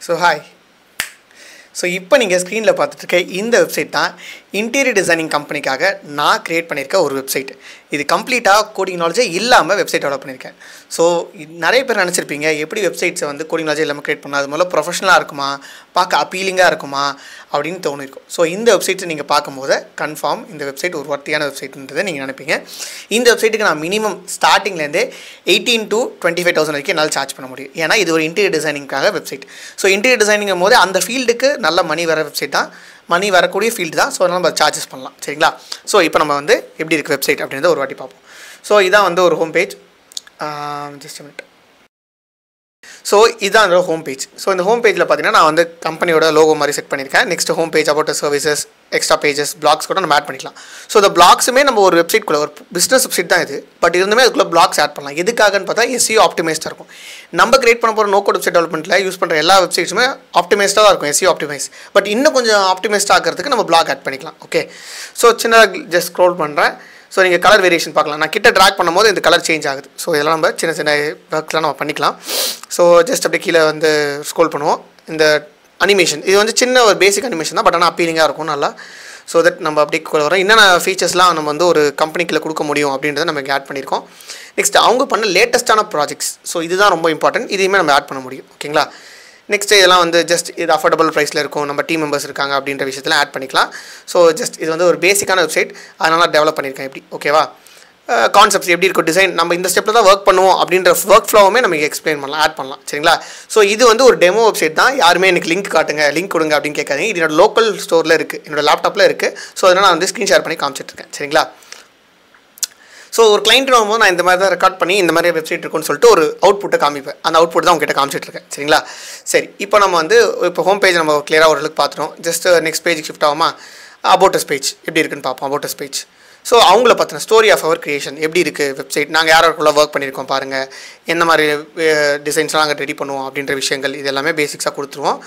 So hi. So இப்போ நீங்கள் ஸ்க்ரீனில் பார்த்துட்ருக்க இந்த வெப்சைட் தான் இன்டீரியர் டிசைனிங் கம்பெனிக்காக நான் க்ரியேட் பண்ணியிருக்க ஒரு வெப்சைட். இது கம்ப்ளீட்டாக கோடிங் நாலேஜே இல்லாமல் வெப்சைட் டெவலப் பண்ணியிருக்கேன். ஸோ நிறைய பேர் நினச்சிருப்பீங்க எப்படி வெப்சைட்ஸை வந்து கோடிங் நாலேஜே இல்லாமல் க்ரியேட் பண்ணால் அது முதல்ல ப்ரொஃபஷனலாக இருக்குமா, பார்க்க அப்பீலிங்காக இருக்குமா அப்படின்னு தோணிருக்கும். ஸோ இந்த வெப்சைட்டை நீங்கள் பார்க்கும்போது கன்ஃபார்ம் இந்த வெப்சைட் ஒரு வர்த்தியான வெப்சைட்ன்றதை நீங்கள் நினைப்பீங்க. இந்த வெப்சைட்டுக்கு நான் மினிமம் ஸ்டார்டிங்லேருந்தே 18,000 to 25,000 வரைக்கும் என்னால் சார்ஜ் பண்ண முடியும். ஏன்னா இது ஒரு இன்டீரியர் டிசைனிங்காக வெப்சைட். ஸோ இன்டீரியர் டிசைனிங்கும் போது அந்த ஃபீல்டுக்கு நல்ல மணி வர வெப்சைட் தான், மணி வரக்கூடிய ஃபீல்டு தான். ஸோ அதனால் நம்ம சார்ஜஸ் பண்ணலாம். சரிங்களா? ஸோ இப்போ நம்ம வந்து எப்படி இருக்குது வெப்சைட் அப்படின்றத ஒரு வாட்டி பார்ப்போம். ஸோ இதான் வந்து ஒரு home page. Just minute. So இதுதான் அந்த ஹோம் பேஜ். ஸோ இந்த ஹோம் பேஜில் பார்த்தீங்கன்னா நான் வந்து கம்பெனியோட லோகோ மாதிரி செட் பண்ணியிருக்கேன். Next home page, about services, extra pages, blogs கூட நம்ம ஆட் பண்ணிக்கலாம். ஸோ இந்த பிளாக்ஸுமே நம்ம ஒரு வெப்சைட்குள்ளே ஒரு பிஸ்னஸ் வெப்சைட் தான் இது. பட் இருந்துமே அதுக்குள்ளே பிளாக்ஸ் ஆட் பண்ணலாம். எதுக்காகன்னு பார்த்தா SEO ஆப்டிமைஸ்டாக இருக்கும். நம்ம கிரியேட் பண்ண போகிற நோ-கோட் வெப்சைட் டெவலப்மெண்ட்டில் யூஸ் பண்ணுற எல்லா வெப்சைட்ஸுமே ஆப்டிமைஸ்டாக தான் இருக்கும், SEO ஆப்டிமைஸ். பட் இன்னும் கொஞ்சம் ஆப்டிமைஸ்டாக ஆகிறதுக்கு நம்ம பிளாக் ஆட் பண்ணிக்கலாம். ஓகே, ஸோ சின்னதாக ஜஸ்ட் ஸ்க்ரோல் பண்ணுறேன். ஸோ நீங்கள் கலர் வேரியேஷன் பார்க்கலாம். நான் கிட்ட ட்ராக் பண்ணும்போது இந்த கலர் சேஞ்ச் ஆகுது. ஸோ இதெல்லாம் நம்ம சின்ன சின்ன ஒர்க்லாம் நம்ம பண்ணிக்கலாம். ஸோ ஜஸ்ட் அப்படியே கீழே வந்து ஸ்க்ரோல் பண்ணுவோம். இந்த அனிமேஷன் இது வந்து சின்ன ஒரு பேசிக் அனிமேஷன் தான், பட் ஆனால் அப்பீலிங்காக இருக்கும் நல்லா. ஸோ தட் நம்ம அப்படியே வரோம். என்னென்ன ஃபீச்சர்ஸ்லாம் நம்ம வந்து ஒரு கம்பெனிக்குள்ளே கொடுக்க முடியும் அப்படின்றத நம்ம இங்கே ஆட் பண்ணியிருக்கோம். நெக்ஸ்ட் அவங்க பண்ண லேட்டஸ்ட்டான ப்ராஜெக்ட்ஸ். ஸோ இதுதான் ரொம்ப இம்பார்ட்டன்ட். இதையுமே நம்ம ஆட் பண்ண முடியும். ஓகேங்களா? நெக்ஸ்ட்டு இதெல்லாம் வந்து ஜஸ்ட் இது அஃபோர்டபுள் ப்ரைஸில் இருக்கும், நம்ம டீம் மெம்பர்ஸ் இருக்காங்க அப்படின்ற விஷயத்தில் ஆட் பண்ணிக்கலாம். ஸோ ஜஸ்ட் இது வந்து ஒரு பேசிக்கான வெப்சைட், அதனால் டெவலப் பண்ணியிருக்கேன் எப்படி. ஓகேவா? கான்செப்ட்ஸ் எப்படி இருக்கும், டிசைன் நம்ம இந்த ஸ்டெப்பில் தான் ஒர்க் பண்ணுவோம் அப்படின்ற ஒர்க் ஃப்ளோவுமே நம்ம எக்ஸ்பிளைன் பண்ணலாம், ஆட் பண்ணலாம். சரிங்களா? ஸோ இது வந்து ஒரு டெமோ வெப்சைட் தான். யாருமே எனக்கு லிங்க் காட்டுங்க, லிங்க் கொடுங்க அப்படின்னு கேட்காதீங்க. இது என்னோட லோக்கல் ஸ்டோரில் இருக்குது, என்னோட லேப்டாப்பில் இருக்குது. ஸோ அதனால் நான் வந்து ஸ்க்ரீன் ஷேர் பண்ணி காமிச்சிட்ருக்கேன். சரிங்களா? ஸோ ஒரு கிளைண்ட் வரும்போது நான் இந்த மாதிரி தான் ரெக்கார்ட் பண்ணி இந்த மாதிரி வெப்சைட் இருக்குன்னு சொல்லிட்டு ஒரு அவுட்புட்டை காமிப்பேன். அந்த அவுட்புட் தான் உங்ககிட்ட காமிச்சிட்ருக்கேன். சரிங்களா? சரி, இப்போ நம்ம வந்து இப்போ ஹோம் பேஜ் நம்ம கிளியராக ஒரு லுக் பார்த்துட்டோம். ஜஸ்ட் நெக்ஸ்ட் பேஜுக்கு ஷிஃப்ட் ஆகுமா? அபவுட் அஸ் பேஜ் எப்படி இருக்குன்னு பார்ப்போம். About us page. ஸோ அவங்கள பார்த்தினா ஸ்டோரி ஆஃப் அவர் கிரியேஷன் எப்படி இருக்குது வெப்சைட், நாங்கள் யாருக்குள்ளே ஒர்க் பண்ணியிருக்கோம் பாருங்கள், என்ன மாதிரி டிசைன்ஸ்லாம் நாங்கள் ரெடி பண்ணுவோம் அப்படின்ற விஷயங்கள் இது எல்லாமே பேசிக்ஸாக கொடுத்துருவோம்.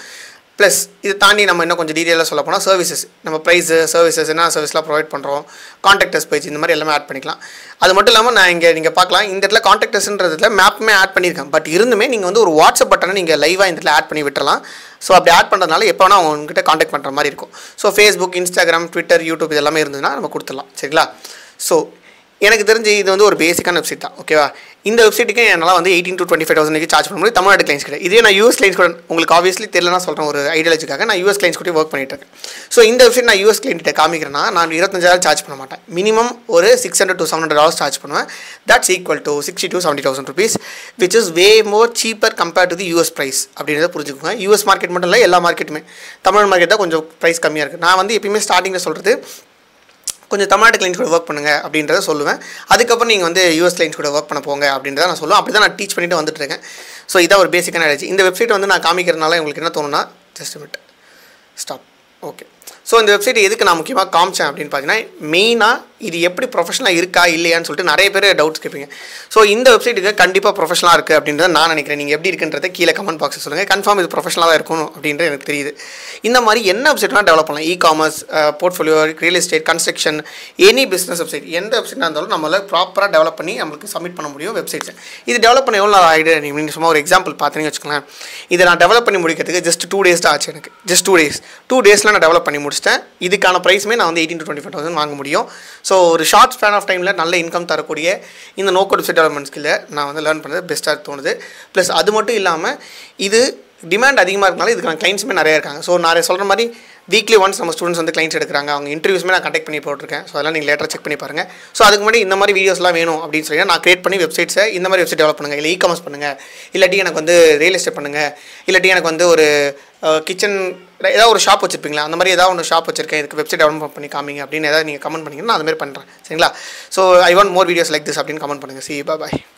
ப்ளஸ் இது தாண்டி நம்ம இன்னும் கொஞ்சம் டீட்டெயிலாக சொல்ல போனால் சர்வீசஸ், நம்ம ப்ரைஸு, சர்வீசஸ், என்ன சர்வீஸ்லாம் ப்ரொவைட் பண்ணுறோம், கான்டாக்டர்ஸ் பேஜ், இந்த மாதிரி எல்லாமே ஆட் பண்ணிக்கலாம். அது மட்டும் இல்லாமல் நான் இங்கே நீங்கள் பார்க்கலாம், இந்த இடத்துல கான்டாக்டர்ஸ்ன்றதுல மேப்புமே ஆட் பண்ணியிருக்கேன். பட் இருந்துமே நீங்கள் வந்து ஒரு வாட்ஸ்அப் பட்டனை நீங்கள் லைவாக இந்த இடத்துல ஆட் பண்ணி விட்டுறலாம். ஸோ அப்படி ஆட் பண்ணுறதுனால எப்போ வேணால் அவங்ககிட்ட கான்டாக்ட் பண்ணுற மாதிரி இருக்கும். So Facebook, Instagram, Twitter, YouTube இது எல்லாமே இருந்ததுன்னா நம்ம கொடுத்துடலாம். சரிங்களா? ஸோ எனக்கு தெரிஞ்சு இது வந்து ஒரு பேசிக்கான வெப்சைட் தான். ஓகேவா? இந்த வெப்சைட்டுக்கு என்னால் வந்து 18,000 to 25,000 சார்ஜ் பண்ண முடியும். தமிழ்நாடு கிளைண்ட்ஸ் கிடையாது. இதே நான் US கிளைண்ட்ஸ் கூட உங்களுக்கு ஆப்வியஸ்லி தெரியலனா சொல்கிறேன், ஒரு ஐடியாலஜிக்காக நான் US கிளைண்ட்ஸ் கூட ஒர்க் பண்ணிட்டு இருக்கேன். ஸோ இந்த வெப்சைட் நான் US கிளைண்ட்டை காமிக்கிறேன்னா நான் 25,000 சார்ஜ் பண்ண மாட்டேன். மினிமம் ஒரு $600 to $700 சார்ஜ் பண்ணுவேன். That's equal to 60,000 to 70,000 rupees, which is way more cheaper compared to the US price அப்படின்றத புரிஞ்சுக்கோங்க. US மார்க்கெட் மட்டும் இல்லை, எல்லா மார்க்கெட்டுமே. தமிழ் மார்க்கெட் தான் கொஞ்சம் ப்ரைஸ் கம்மியாக இருக்குது. நான் வந்து எப்பயுமே ஸ்டார்டிங்கில் சொல்கிறது கொஞ்சம் தமிழ்நாடு கிளைண்ட்ஸ் கூட ஒர்க் பண்ணுங்கள் அப்படின்றத சொல்லுவேன். அதுக்கப்புறம் நீங்கள் வந்து US கிளைண்ட்ஸ் கூட ஒர்க் பண்ண போங்க அப்படின்றத நான் சொல்லுவேன். அப்படி தான் நான் டீச் பண்ணிட்டு வந்துட்டுருக்கேன். ஸோ இதான் ஒரு பேசிக்கான ஐடியா. இந்த வெப்சைட் வந்து நான் காமிக்கிறதுனால உங்களுக்கு என்ன தோணுன்னா just minute stop. Okay, so இந்த வெப்சைட் எதுக்கு நான் முக்கியமாக காமிச்சேன் அப்படின்னு பார்த்தீங்கன்னா, மெயினாக இது எப்படி ப்ரொஃபஷனலாக இருக்கா இல்லையான்னு சொல்லிட்டு நிறைய பேர் டவுட்ஸ் கேட்பீங்க. ஸோ இந்த வெப்சைட்டுக்கு கண்டிப்பாக ப்ரொஃபஷனலாக இருக்குது அப்படின்றத நான் நினைக்கிறேன். நீங்கள் எப்படி இருக்குன்றதை கீழே கமெண்ட் பாக்ஸில் சொல்லுங்கள். கன்ஃபார்ம் இது ப்ரொஃபஷனலாக தான் இருக்கணும் அப்படின்றது எனக்கு தெரியுது. இந்த மாதிரி என்ன வெப்சைட்லாம் டெவலப் பண்ணலாம், commerce, portfolio, real estate, construction, any business website, எந்த வெப்சைட்டாக இருந்தாலும் நம்மளால் ப்ராப்பராக டெவலப் பண்ணி நம்மளுக்கு சப்மிட் பண்ண முடியும் வெப்சைட்ஸை. இது டெவலப் பண்ண எவ்வளோ நாள் ஆகிடு நீங்கள் சும்மா ஒரு எக்ஸாம்பிள் பார்த்தீங்கன்னு வச்சுக்கோங்களேன். இதை நான் டெவலப் பண்ணி முடிக்கிறதுக்கு ஜஸ்ட் 2 days தான் ஆச்சு எனக்கு. ஜஸ்ட் 2 days நான் டெவலப் பண்ணி முடிச்சிட்டேன். இதுக்கான ப்ரைஸுமே நான் வந்து 18,000 to 25,000 வாங்க முடியும். ஸோ ஒரு ஷார்ட் ஸ்பேன் ஆஃப் டைமில் நல்ல இன்கம் தரக்கூடிய இந்த நோ-கோட் வெப்சைட் டெவலப்மெண்ட் ஸ்கில்லை நான் வந்து லேர்ன் பண்ணுறது பெஸ்ட்டாக தோணுது. ப்ளஸ் அது மட்டும் இல்லாமல் இது டிமாண்ட் அதிகமாக இருக்கனால இதுக்கான கிளைண்ட்ஸுமே நிறைய இருக்காங்க. ஸோ நான் சொல்கிற மாதிரி வீக்லி ஒன்ஸ் நம்ம ஸ்டூடெண்ட்ஸ் வந்து கிளைண்ட்ஸ் எடுக்கிறாங்க. அவங்க இன்டர்வியூஸ்மே நான் கண்டக்ட் பண்ணி போட்டிருக்கேன். ஸோ அதெல்லாம் நீங்கள் லேட்டராக செக் பண்ணி பாருங்கள். ஸோ அதுக்கு முன்னாடி இந்த மாதிரி வீடியோஸ்லாம் வேணும் அப்படின்னு சொல்லி நான் கிரியேட் பண்ணி வெப்சைட்ஸை இந்த மாதிரி வெப்சைட் டெவலப் பண்ணுங்கள், இல்லை காமர்ஸ் பண்ணுங்கள், இல்லாட்டி எனக்கு வந்து ரியல் எஸ்டேட் பண்ணுங்கள், இல்லாட்டி எனக்கு வந்து ஒரு கிச்சன் ஏதாவது ஒரு ஷாப் வச்சுருப்பீங்களா, அந்த மாதிரி ஏதாவது ஒன்று ஷாப் வச்சிருக்கேன், இதுக்கு வெப்சைட் டெவலப் பண்ணி காமிங்க அப்படின்னு ஏதாவது நீங்கள் கமெண்ட் பண்ணிங்கன்னா நான் அதுமாதிரி பண்ணுறேன். சரிங்களா? So I want more videos like this அப்படின்னு கமெண்ட் பண்ணுங்கள். See you, bye bye.